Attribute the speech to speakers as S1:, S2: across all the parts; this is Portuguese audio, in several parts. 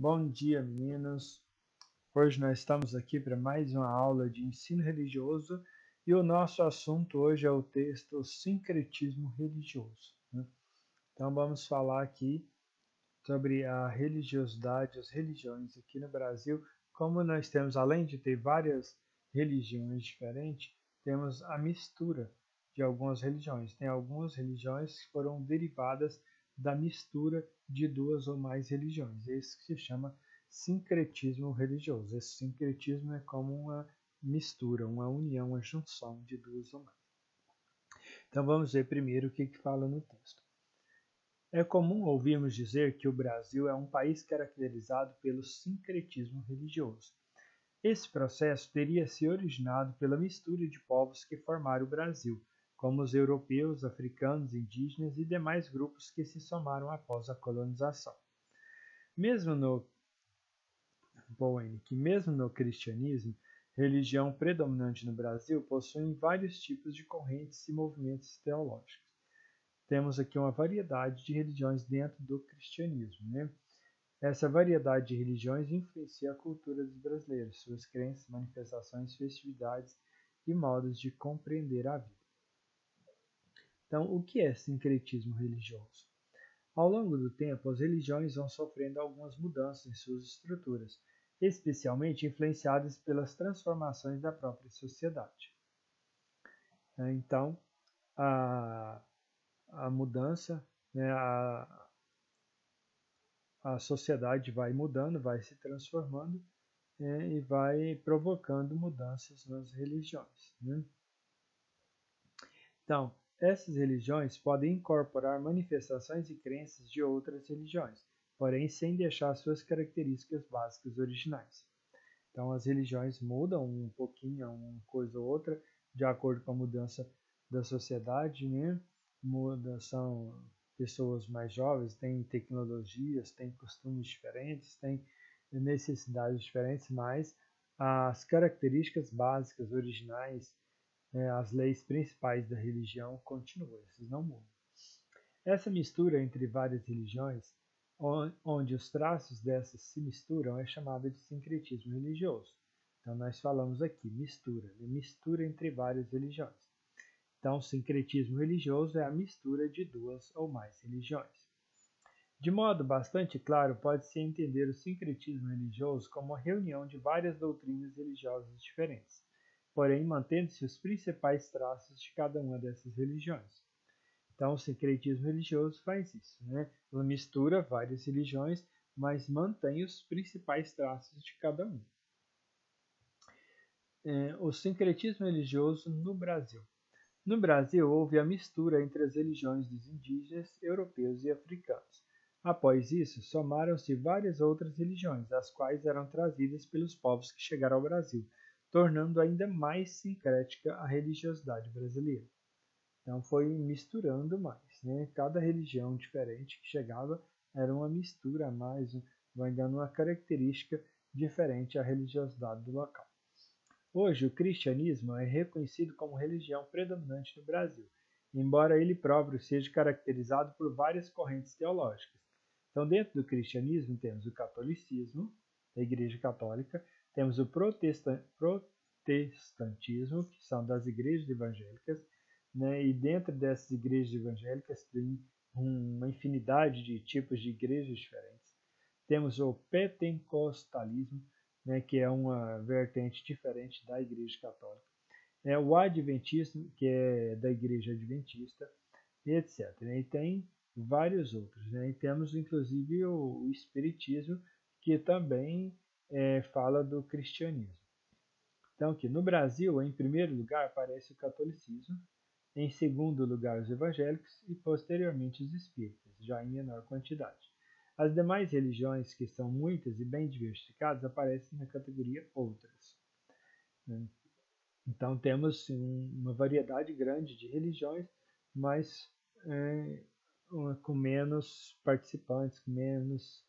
S1: Bom dia, meninos. Hoje nós estamos aqui para mais uma aula de ensino religioso e o nosso assunto hoje é o texto Sincretismo Religioso, né? Então vamos falar aqui sobre a religiosidade, as religiões aqui no Brasil. Como nós temos, além de ter várias religiões diferentes, temos a mistura de algumas religiões. Tem algumas religiões que foram derivadas da mistura de duas ou mais religiões. Esse que se chama sincretismo religioso. Esse sincretismo é como uma mistura, uma união, uma junção de duas ou mais. Então vamos ver primeiro o que fala no texto. É comum ouvirmos dizer que o Brasil é um país caracterizado pelo sincretismo religioso. Esse processo teria se originado pela mistura de povos que formaram o Brasil, como os europeus, africanos, indígenas e demais grupos que se somaram após a colonização. Mesmo no cristianismo, religião predominante no Brasil, possuem vários tipos de correntes e movimentos teológicos. Temos aqui uma variedade de religiões dentro do cristianismo, né? Essa variedade de religiões influencia a cultura dos brasileiros, suas crenças, manifestações, festividades e modos de compreender a vida. Então, o que é sincretismo religioso? Ao longo do tempo, as religiões vão sofrendo algumas mudanças em suas estruturas, especialmente influenciadas pelas transformações da própria sociedade. Então, a mudança, né, a sociedade vai mudando, vai se transformando, e vai provocando mudanças nas religiões, né? Então, essas religiões podem incorporar manifestações e crenças de outras religiões, porém sem deixar suas características básicas originais. Então, as religiões mudam um pouquinho, uma coisa ou outra, de acordo com a mudança da sociedade, né? São pessoas mais jovens, têm tecnologias, têm costumes diferentes, têm necessidades diferentes, mas as características básicas, originais, as leis principais da religião continuam, essas não mudam. Essa mistura entre várias religiões, onde os traços dessas se misturam, é chamada de sincretismo religioso. Então, nós falamos aqui, mistura entre várias religiões. Então, o sincretismo religioso é a mistura de duas ou mais religiões. De modo bastante claro, pode-se entender o sincretismo religioso como a reunião de várias doutrinas religiosas diferentes, porém mantendo-se os principais traços de cada uma dessas religiões. Então, o sincretismo religioso faz isso, né? Ela mistura várias religiões, mas mantém os principais traços de cada um. O sincretismo religioso no Brasil. No Brasil, houve a mistura entre as religiões dos indígenas, europeus e africanos. Após isso, somaram-se várias outras religiões, as quais eram trazidas pelos povos que chegaram ao Brasil, tornando ainda mais sincrética a religiosidade brasileira. Então foi misturando mais, né? Cada religião diferente que chegava era uma mistura a mais, vai dando uma característica diferente à religiosidade do local. Hoje, o cristianismo é reconhecido como religião predominante no Brasil, embora ele próprio seja caracterizado por várias correntes teológicas. Então, dentro do cristianismo, temos o catolicismo, a Igreja Católica, temos o protestantismo, que são das igrejas evangélicas, né? E dentro dessas igrejas evangélicas tem uma infinidade de tipos de igrejas diferentes. Temos o pentecostalismo, né, que é uma vertente diferente da Igreja Católica. O Adventismo, que é da Igreja Adventista, etc. E tem vários outros, né? E temos inclusive o Espiritismo, que também fala do cristianismo. Então, aqui no Brasil, em primeiro lugar, aparece o catolicismo, em segundo lugar, os evangélicos e posteriormente os espíritas, já em menor quantidade. As demais religiões, que são muitas e bem diversificadas, aparecem na categoria outras. Então temos uma variedade grande de religiões, mas com menos participantes, com menos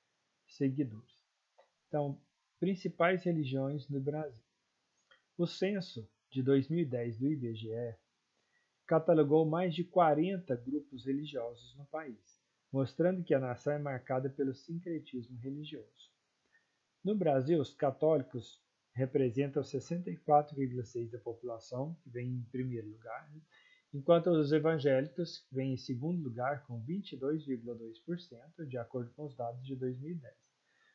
S1: seguidores. Então, principais religiões no Brasil. O censo de 2010 do IBGE catalogou mais de 40 grupos religiosos no país, mostrando que a nação é marcada pelo sincretismo religioso. No Brasil, os católicos representam 64,6% da população, que vem em primeiro lugar, né? Enquanto os evangélicos vêm em segundo lugar com 22,2%, de acordo com os dados de 2010.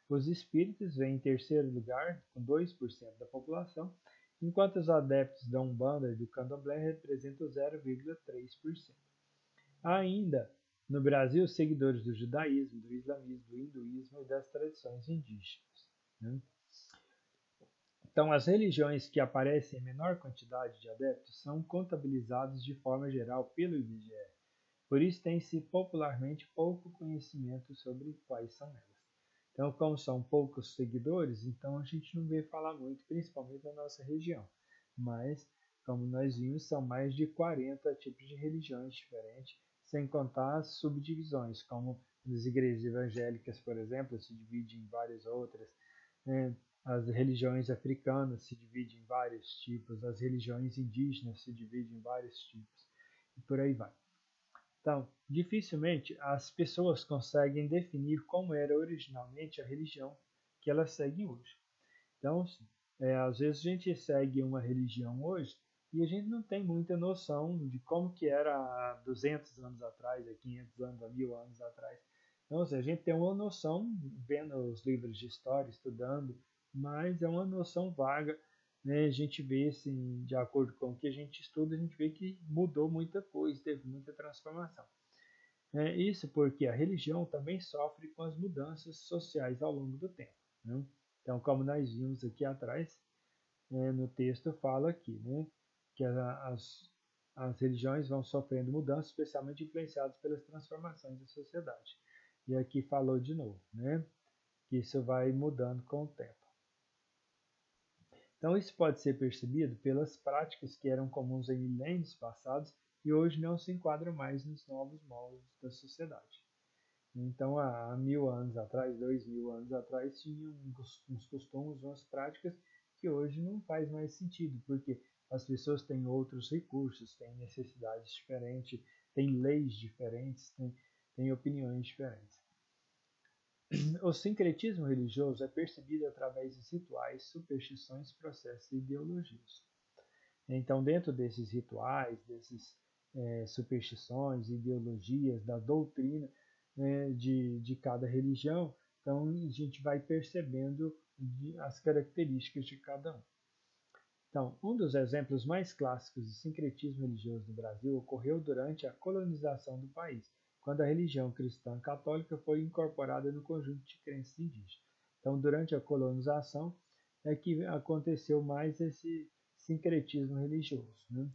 S1: Os espíritas vêm em terceiro lugar com 2% da população, enquanto os adeptos da Umbanda e do Candomblé representam 0,3%. Ainda no Brasil, os seguidores do judaísmo, do islamismo, do hinduísmo e das tradições indígenas, né? Então, as religiões que aparecem em menor quantidade de adeptos são contabilizadas de forma geral pelo IBGE. Por isso, tem-se popularmente pouco conhecimento sobre quais são elas. Então, como são poucos seguidores, então a gente não vê falar muito, principalmente na nossa região. Mas, como nós vimos, são mais de 40 tipos de religiões diferentes, sem contar as subdivisões, como as igrejas evangélicas, por exemplo, se dividem em várias outras, né? As religiões africanas se dividem em vários tipos, as religiões indígenas se dividem em vários tipos, e por aí vai. Então, dificilmente as pessoas conseguem definir como era originalmente a religião que elas seguem hoje. Então, às vezes a gente segue uma religião hoje e a gente não tem muita noção de como que era há 200 anos atrás, há 500 anos, há 1000 anos atrás. Então, a gente tem uma noção vendo os livros de história, estudando, mas é uma noção vaga, né? A gente vê, assim, de acordo com o que a gente estuda, a gente vê que mudou muita coisa, teve muita transformação. Isso porque a religião também sofre com as mudanças sociais ao longo do tempo, né? Então, como nós vimos aqui atrás, no texto fala aqui, né, que as religiões vão sofrendo mudanças, especialmente influenciadas pelas transformações da sociedade. E aqui falou de novo, né, que isso vai mudando com o tempo. Então, isso pode ser percebido pelas práticas que eram comuns em milênios passados e hoje não se enquadram mais nos novos moldes da sociedade. Então, há 1000 anos atrás, 2000 anos atrás, tinham uns costumes, umas práticas que hoje não faz mais sentido, porque as pessoas têm outros recursos, têm necessidades diferentes, têm leis diferentes, têm opiniões diferentes. O sincretismo religioso é percebido através de rituais, superstições, processos e ideologias. Então, dentro desses rituais, dessas superstições, ideologias, da doutrina, né, de cada religião, então a gente vai percebendo as características de cada um. Então, um dos exemplos mais clássicos de sincretismo religioso no Brasil ocorreu durante a colonização do país, quando a religião cristã católica foi incorporada no conjunto de crenças indígenas. Então, durante a colonização é que aconteceu mais esse sincretismo religioso, né?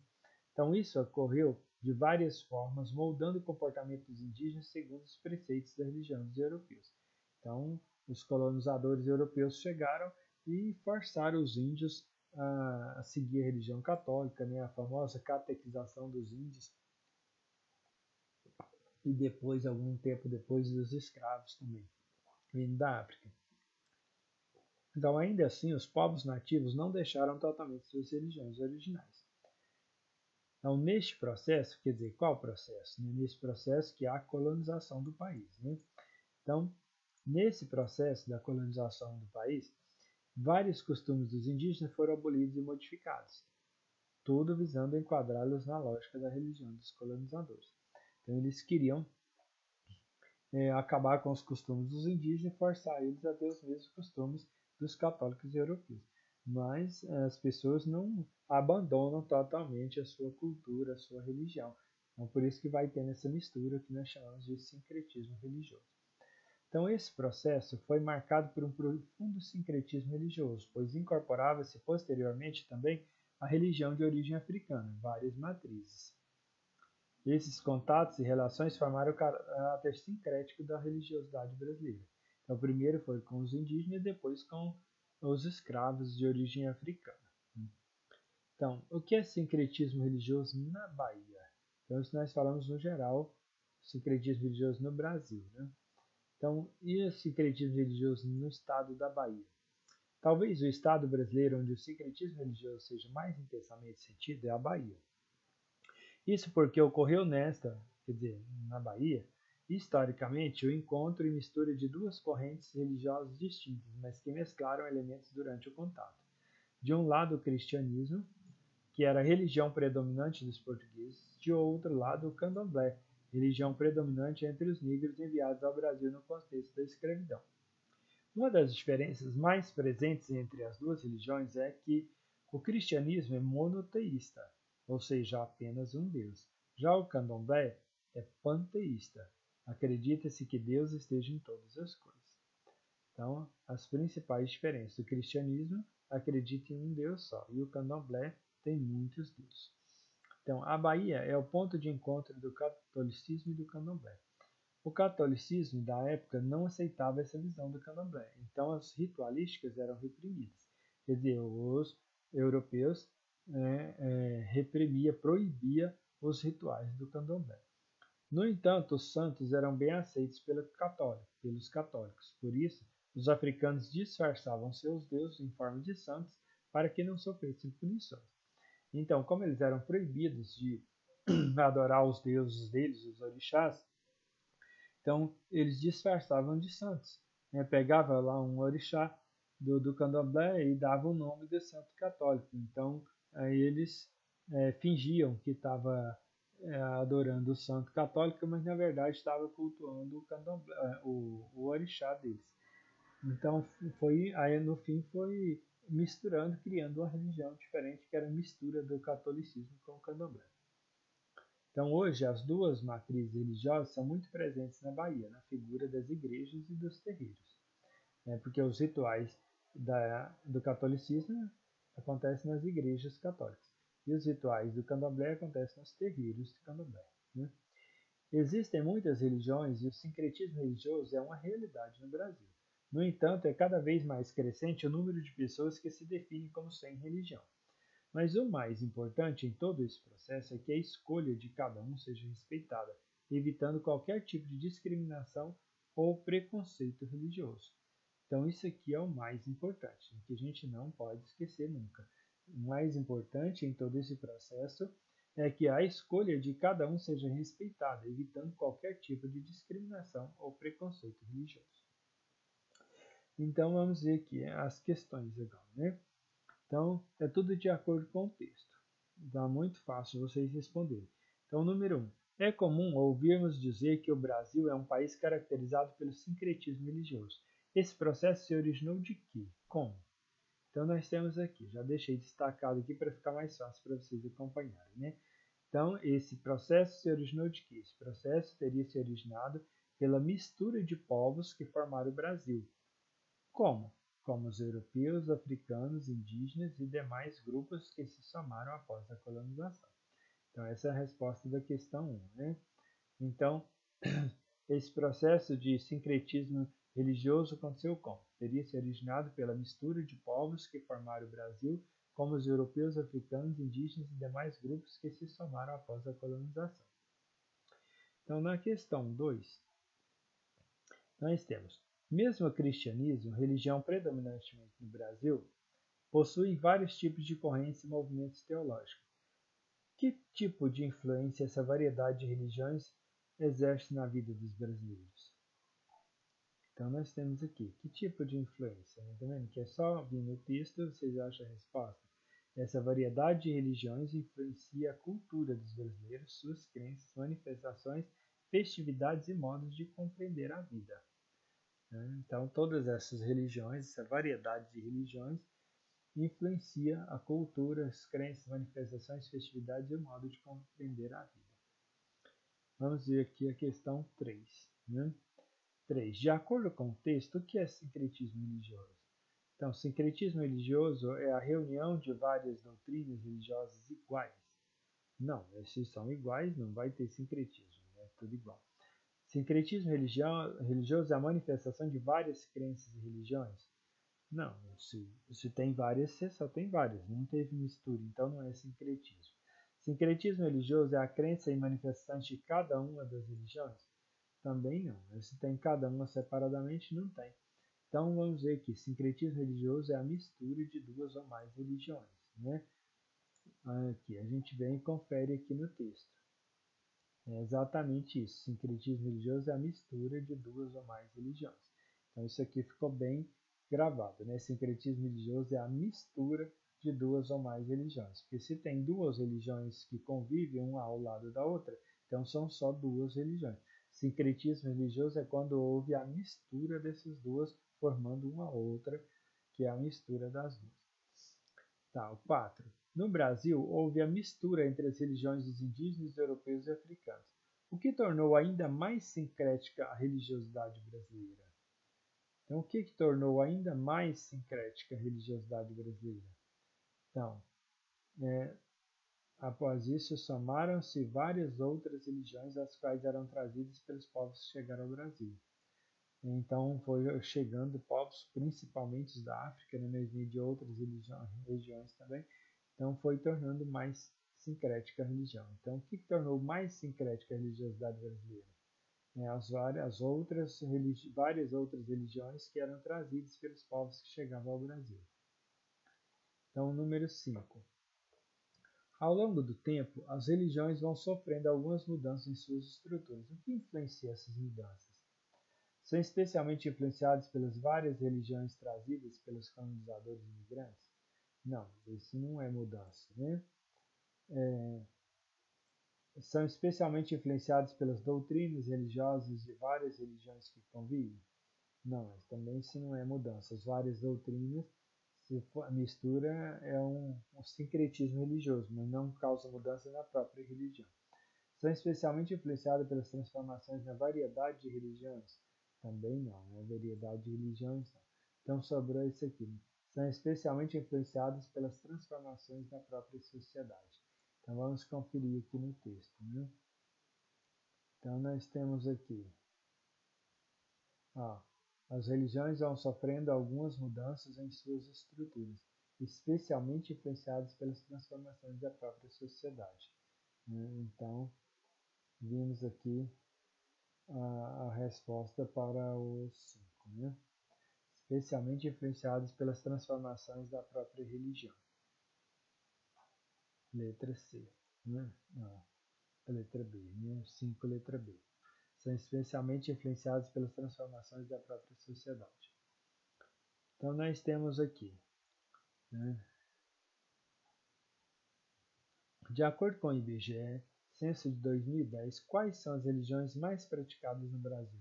S1: Então, isso ocorreu de várias formas, moldando o comportamento dos indígenas segundo os preceitos da religião dos europeus. Então, os colonizadores europeus chegaram e forçaram os índios a seguir a religião católica, né, a famosa catequização dos índios, e depois, algum tempo depois, dos escravos também, vindo da África. Então, ainda assim, os povos nativos não deixaram totalmente suas religiões originais. Então, neste processo, quer dizer, qual processo? Nesse processo que é a colonização do país, né? Então, nesse processo da colonização do país, vários costumes dos indígenas foram abolidos e modificados, tudo visando enquadrá-los na lógica da religião dos colonizadores. Então, eles queriam acabar com os costumes dos indígenas e forçar eles a ter os mesmos costumes dos católicos europeus. Mas as pessoas não abandonam totalmente a sua cultura, a sua religião. Então, por isso que vai tendo essa mistura que nós chamamos de sincretismo religioso. Então, esse processo foi marcado por um profundo sincretismo religioso, pois incorporava-se posteriormente também a religião de origem africana, várias matrizes. Esses contatos e relações formaram o caráter sincrético da religiosidade brasileira. Então, primeiro foi com os indígenas e depois com os escravos de origem africana. Então, o que é sincretismo religioso na Bahia? Então, isso nós falamos no geral, sincretismo religioso no Brasil, né? Então, e o sincretismo religioso no estado da Bahia? Talvez o estado brasileiro onde o sincretismo religioso seja mais intensamente sentido é a Bahia. Isso porque ocorreu quer dizer, na Bahia, Historicamente, o encontro e mistura de duas correntes religiosas distintas, mas que mesclaram elementos durante o contato. De um lado, o cristianismo, que era a religião predominante dos portugueses, de outro lado, o candomblé, religião predominante entre os negros enviados ao Brasil no contexto da escravidão. Uma das diferenças mais presentes entre as duas religiões é que o cristianismo é monoteísta, ou seja, apenas um Deus. Já o candomblé é panteísta. Acredita-se que Deus esteja em todas as coisas. Então, as principais diferenças. O cristianismo acredita em um Deus só, e o candomblé tem muitos deuses. Então, a Bahia é o ponto de encontro do catolicismo e do candomblé. O catolicismo da época não aceitava essa visão do candomblé, então as ritualísticas eram reprimidas. Quer dizer, os europeus proibia os rituais do candomblé. No entanto, os santos eram bem aceitos pelos católicos. Por isso, os africanos disfarçavam seus deuses em forma de santos para que não sofressem punições. Então, como eles eram proibidos de adorar os deuses deles, os orixás, então eles disfarçavam de santos. Pegava lá um orixá do candomblé e dava o nome de santo católico. Então, aí eles fingiam que estava adorando o santo católico, mas na verdade estava cultuando o candomblé, o orixá deles. Então, aí no fim foi misturando, criando uma religião diferente, que era a mistura do catolicismo com o candomblé. Então, hoje, as duas matrizes religiosas são muito presentes na Bahia, na figura das igrejas e dos terreiros, porque os rituais do catolicismo acontecem nas igrejas católicas e os rituais do candomblé acontecem nos terreiros de candomblé. Existem muitas religiões e o sincretismo religioso é uma realidade no Brasil. No entanto, é cada vez mais crescente o número de pessoas que se definem como sem religião. Mas o mais importante em todo esse processo é que a escolha de cada um seja respeitada, evitando qualquer tipo de discriminação ou preconceito religioso. Então isso aqui é o mais importante, que a gente não pode esquecer nunca. O mais importante em todo esse processo é que a escolha de cada um seja respeitada, evitando qualquer tipo de discriminação ou preconceito religioso. Então vamos ver aqui as questões agora, né? Então, é tudo de acordo com o texto. Dá muito fácil vocês responderem. Então, número 1. É comum ouvirmos dizer que o Brasil é um país caracterizado pelo sincretismo religioso. Esse processo se originou de quê? Como? Então, nós temos aqui, já deixei destacado aqui para ficar mais fácil para vocês acompanharem, né? Então, esse processo se originou de quê? Esse processo teria se originado pela mistura de povos que formaram o Brasil. Como? Como os europeus, africanos, indígenas e demais grupos que se somaram após a colonização. Então, essa é a resposta da questão 1. Né? Então, esse processo de sincretismo religioso aconteceu como? Teria se originado pela mistura de povos que formaram o Brasil, como os europeus, africanos, indígenas e demais grupos que se somaram após a colonização. Então, na questão 2, nós temos: mesmo o cristianismo, religião predominantemente no Brasil, possui vários tipos de correntes e movimentos teológicos. Que tipo de influência essa variedade de religiões exerce na vida dos brasileiros? Então nós temos aqui, que tipo de influência? Tá vendo? Que é só vir no texto, vocês acham a resposta. Essa variedade de religiões influencia a cultura dos brasileiros, suas crenças, manifestações, festividades e modos de compreender a vida. Então, todas essas religiões, essa variedade de religiões, influencia a cultura, as crenças, manifestações, festividades e o modo de compreender a vida. Vamos ver aqui a questão 3. 3. De acordo com o texto, o que é sincretismo religioso? Então, sincretismo religioso é a reunião de várias doutrinas religiosas iguais. Não, se são iguais, não vai ter sincretismo, é tudo igual. Sincretismo religioso é a manifestação de várias crenças e religiões? Não, se tem várias, você só tem várias, não teve mistura, então não é sincretismo. Sincretismo religioso é a crença e manifestações de cada uma das religiões? Também não. Se tem cada uma separadamente, não tem. Então vamos ver aqui, sincretismo religioso é a mistura de duas ou mais religiões. Né? Aqui, a gente vem e confere aqui no texto. É exatamente isso. Sincretismo religioso é a mistura de duas ou mais religiões. Então isso aqui ficou bem gravado, né? Sincretismo religioso é a mistura de duas ou mais religiões. Porque se tem duas religiões que convivem uma ao lado da outra, então são só duas religiões. Sincretismo religioso é quando houve a mistura dessas duas, formando uma outra, que é a mistura das duas. Tá, o 4. No Brasil, houve a mistura entre as religiões dos indígenas, europeus e africanos, o que tornou ainda mais sincrética a religiosidade brasileira. Então, o que tornou ainda mais sincrética a religiosidade brasileira? Então, após isso, somaram-se várias outras religiões, as quais eram trazidas pelos povos que chegaram ao Brasil. Então, foi chegando povos, principalmente da África, né, mas de outras regiões também. Então, foi tornando mais sincrética a religião. Então, o que tornou mais sincrética a religiosidade brasileira? Várias outras religiões que eram trazidas pelos povos que chegavam ao Brasil. Então, número 5. Ao longo do tempo, as religiões vão sofrendo algumas mudanças em suas estruturas. O que influencia essas mudanças? São especialmente influenciados pelas várias religiões trazidas pelos colonizadores imigrantes? Não, isso não é mudança, né? São especialmente influenciados pelas doutrinas religiosas de várias religiões que convivem? Não, mas também isso não é mudança. As várias doutrinas, se for, a mistura é um sincretismo religioso, mas não causa mudança na própria religião. São especialmente influenciadas pelas transformações na variedade de religiões? Também não, na variedade de religiões não. Então sobrou isso aqui. São especialmente influenciadas pelas transformações na própria sociedade. Então vamos conferir aqui no texto, né? Então nós temos aqui, as religiões vão sofrendo algumas mudanças em suas estruturas, especialmente influenciadas pelas transformações da própria sociedade, né? Então vimos aqui a resposta para os 5, né? Especialmente influenciados pelas transformações da própria religião. Letra C, né? Não, a letra B, né? 5, letra B. São especialmente influenciados pelas transformações da própria sociedade. Então nós temos aqui, né? De acordo com o IBGE, censo de 2010, quais são as religiões mais praticadas no Brasil?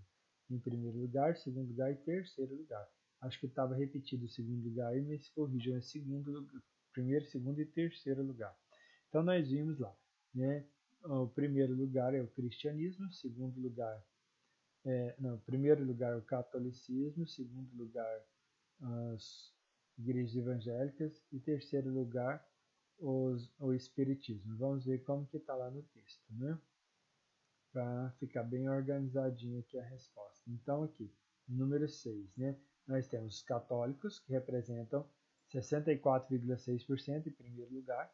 S1: Em primeiro lugar, segundo lugar e terceiro lugar. Acho que estava repetido o segundo lugar, mas corrijam, é primeiro, segundo e terceiro lugar. Então nós vimos lá, né? O primeiro lugar é o cristianismo, segundo lugar, primeiro lugar o catolicismo, segundo lugar as igrejas evangélicas e terceiro lugar o espiritismo. Vamos ver como que está lá no texto, né? Para ficar bem organizadinho aqui a resposta. Então aqui, número 6, né? Nós temos os católicos, que representam 64,6% em primeiro lugar,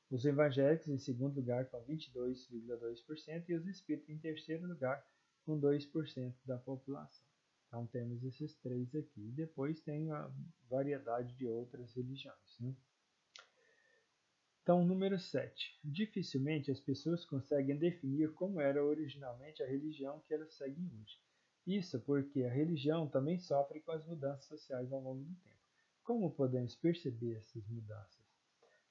S1: os evangélicos em segundo lugar com 22,2% e os espíritas em terceiro lugar com 2% da população. Então temos esses três aqui. Depois tem a variedade de outras religiões, né? Então, número 7. Dificilmente as pessoas conseguem definir como era originalmente a religião que elas seguem hoje. Isso porque a religião também sofre com as mudanças sociais ao longo do tempo. Como podemos perceber essas mudanças?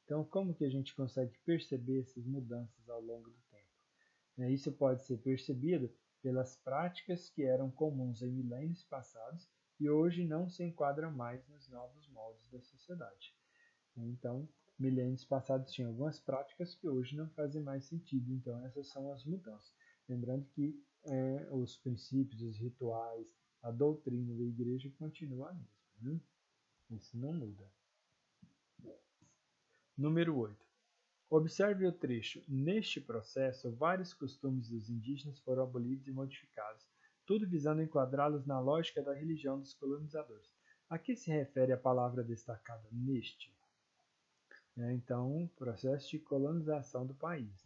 S1: Então, como que a gente consegue perceber essas mudanças ao longo do tempo? Isso pode ser percebido pelas práticas que eram comuns em milênios passados e hoje não se enquadram mais nos novos moldes da sociedade. Então, milênios passados tinham algumas práticas que hoje não fazem mais sentido, então essas são as mudanças. Lembrando que os princípios, os rituais, a doutrina da igreja continua a mesma, né? Isso não muda. Número 8. Observe o trecho. Neste processo, vários costumes dos indígenas foram abolidos e modificados, tudo visando enquadrá-los na lógica da religião dos colonizadores. A que se refere a palavra destacada neste? Então, processo de colonização do país,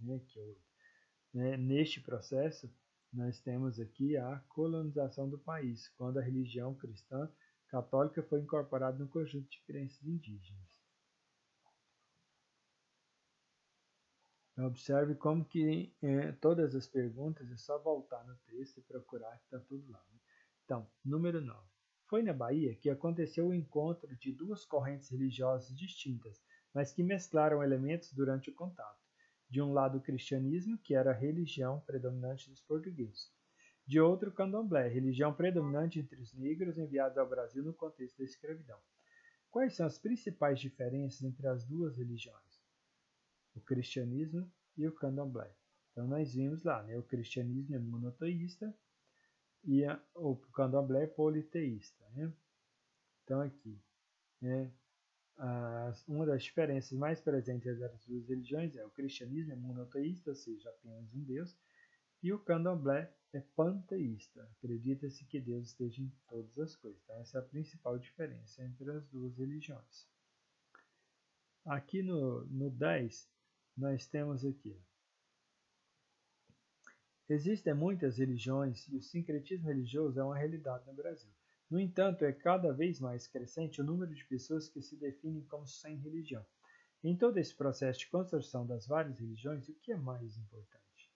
S1: né, neste processo, nós temos aqui a colonização do país, quando a religião cristã católica foi incorporada no conjunto de crenças indígenas. Observe como que todas as perguntas é só voltar no texto e procurar que está tudo lá. Né? Então, número 9. Foi na Bahia que aconteceu o encontro de duas correntes religiosas distintas, mas que mesclaram elementos durante o contato. De um lado o cristianismo, que era a religião predominante dos portugueses. De outro, o candomblé, religião predominante entre os negros enviados ao Brasil no contexto da escravidão. Quais são as principais diferenças entre as duas religiões? O cristianismo e o candomblé. Então nós vimos lá, né? O cristianismo é monoteísta e o candomblé é politeísta. Né? Então aqui, né? Uma das diferenças mais presentes entre as duas religiões é o cristianismo é monoteísta, ou seja, apenas um Deus, e o candomblé é panteísta. Acredita-se que Deus esteja em todas as coisas. Então essa é a principal diferença entre as duas religiões. Aqui no 10, nós temos aqui. Existem muitas religiões e o sincretismo religioso é uma realidade no Brasil. No entanto, é cada vez mais crescente o número de pessoas que se definem como sem religião. Em todo esse processo de construção das várias religiões, o que é mais importante?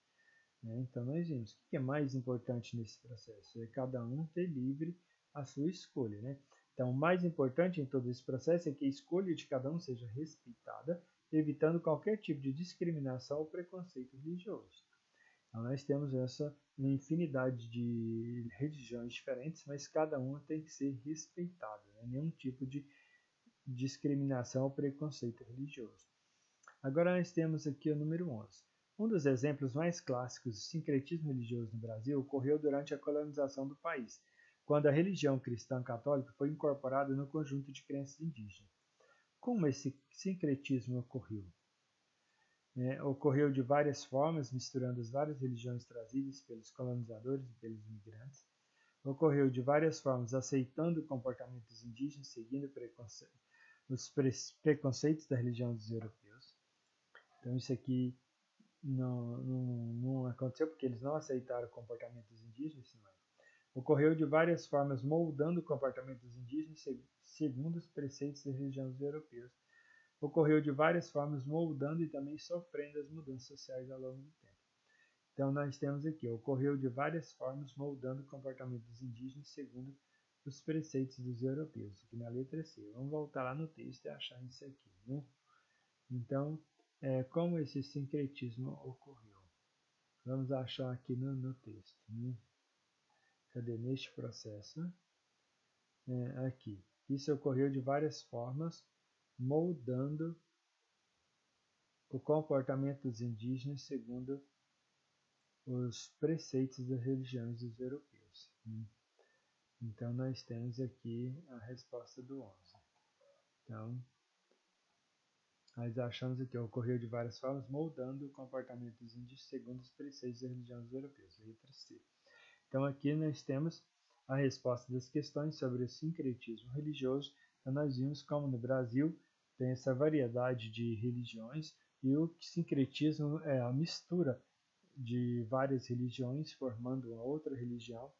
S1: Então, nós vimos o que é mais importante nesse processo? É cada um ter livre a sua escolha. Né? Então, o mais importante em todo esse processo é que a escolha de cada um seja respeitada, evitando qualquer tipo de discriminação ou preconceito religioso. Então, nós temos uma infinidade de religiões diferentes, mas cada uma tem que ser respeitada, né? Nenhum tipo de discriminação ou preconceito religioso. Agora nós temos aqui o número 11. Um dos exemplos mais clássicos de sincretismo religioso no Brasil ocorreu durante a colonização do país, quando a religião cristã católica foi incorporada no conjunto de crenças indígenas. Como esse sincretismo ocorreu? Ocorreu de várias formas, misturando as várias religiões trazidas pelos colonizadores e pelos imigrantes. Ocorreu de várias formas, aceitando comportamentos indígenas, seguindo os preconceitos da religião dos europeus. Então isso aqui não aconteceu porque eles não aceitaram comportamentos indígenas. Ocorreu de várias formas, moldando comportamentos indígenas segundo os preceitos da religião dos europeus. Ocorreu de várias formas, moldando e também sofrendo as mudanças sociais ao longo do tempo. Então, nós temos aqui, ocorreu de várias formas, moldando comportamentos indígenas segundo os preceitos dos europeus. Aqui na letra C. Vamos voltar lá no texto e achar isso aqui. Né? Então, como esse sincretismo ocorreu? Vamos achar aqui no texto. Né? Cadê? Neste processo. Aqui. Isso ocorreu de várias formas, moldando o comportamento dos indígenas segundo os preceitos das religiões dos europeus. Então, nós temos aqui a resposta do 11. Então, nós achamos aqui, ocorreu de várias formas, moldando o comportamento dos indígenas segundo os preceitos das religiões dos europeus. Letra C. Então, aqui nós temos a resposta das questões sobre o sincretismo religioso. Então, nós vimos como no Brasil tem essa variedade de religiões e o sincretismo é a mistura de várias religiões formando uma outra religião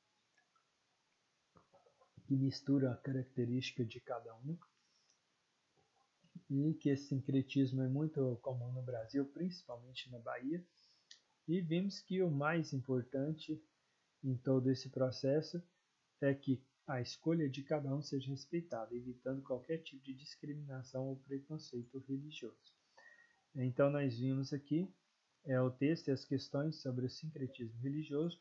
S1: que mistura a característica de cada um e que esse sincretismo é muito comum no Brasil, principalmente na Bahia. E vimos que o mais importante em todo esse processo é que a escolha de cada um seja respeitada, evitando qualquer tipo de discriminação ou preconceito religioso. Então nós vimos aqui o texto e as questões sobre o sincretismo religioso.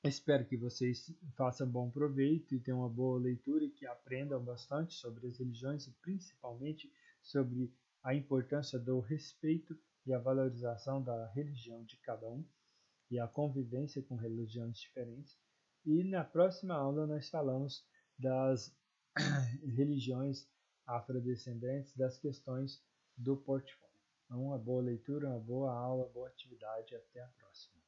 S1: Espero que vocês façam bom proveito e tenham uma boa leitura e que aprendam bastante sobre as religiões e principalmente sobre a importância do respeito e a valorização da religião de cada um e a convivência com religiões diferentes. E na próxima aula nós falamos das religiões afrodescendentes, das questões do portfólio. Então, uma boa leitura, uma boa aula, boa atividade. Até a próxima.